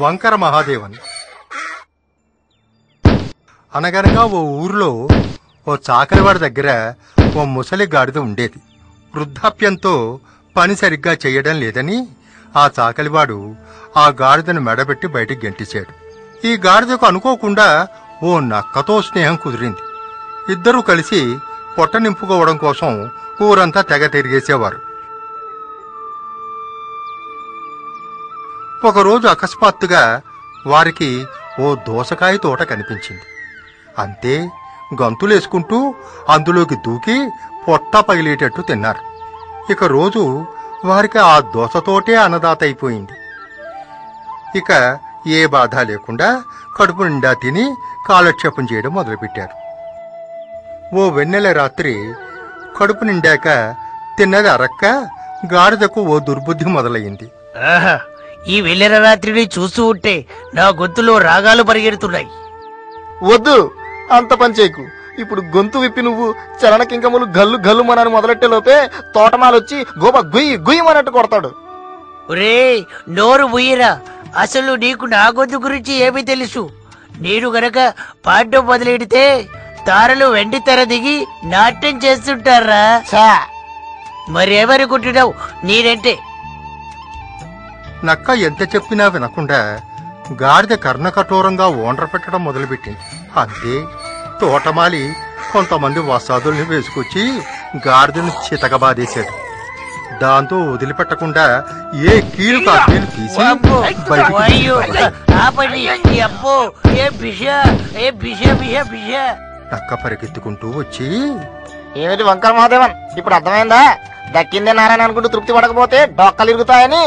వంకర మహాదేవన్. అనగనగా ఓ ఊరిలో ఓ చాకలివాడి దగ్గర ఓ ముసలి గాడిద ఉండేది. వృద్ధాప్యంతో పని సరిగ్గా చెయ్యడం లేదని ఆ చాకలివాడు ఆ గాడిదను మెడబెట్టి బయటికి గెంటించాడు. ఈ గాడిదకు అనుకోకుండా ఓ నక్కతో స్నేహం కుదిరింది. ఇద్దరూ కలిసి పొట్ట నింపుకోవడం కోసం ఊరంతా తెగ తిరిగేసేవారు. ఒకరోజు అకస్మాత్తుగా వారికి ఓ దోసకాయ తోట కనిపించింది. అంతే, గంతులేసుకుంటూ అందులోకి దూకి పొట్ట పగిలేటట్టు తిన్నారు. ఇక రోజు వారికి ఆ దోసతోటే అన్నదాత అయిపోయింది. ఇక ఏ బాధ లేకుండా కడుపు నిండా తిని కాలక్షేపం చేయడం మొదలుపెట్టారు. ఓ వెన్నెల రాత్రి కడుపు నిండాక తిన్నది అరక్క గాడిదకు ఓ దుర్బుద్ధి మొదలయ్యింది. ఈ వెన్నెల రాత్రిని చూస్తూ ఉంటే నా గొంతులో రాగాలు పరిగెడుతున్నాయి. వద్దు, అంత పని చేయకు. ఇప్పుడు గొంతు విప్పి నువ్వు చలన కింకములు గల్లు గల్లు మనని మొదలెట్టే లోపే తోటమాలొచ్చి గోప గుయ్యి గుయ్యమన్నట్టు కొడతాడు. ఒరే నోరు ముయ్యరా, అసలు నీకు నా గొంతు గురించి ఏమీ తెలుసు? నేను గనక పాడడం మొదలెడితే తారలు వెండి తెర దిగి నాట్యం చేస్తుంటారా? మరేమనుకుంటున్నావు నేనంటే? నక్క ఎంత చెప్పినా వినకుండా గాడిద కర్ణకఠోరంగా ఓండ్ర పెట్టడం మొదలుపెట్టింది. అంతే, తోటమాలి కొంతమంది వసాదుల్ని వేసుకొచ్చి గాడిదను చితకబాదేశాడు. దాంతో వదిలిపెట్టకుండా ఏ కీలు కాకీలు తీసి నక్క పరిగెత్తుకుంటూ వచ్చి, ఏమిటి వంకర మహాదేవన్, ఇప్పుడు అర్థమైందా? దక్కిందే నారాయణ అనుకుంటూ తృప్తి పడకపోతే డొక్కలు ఇరుగుతాయని.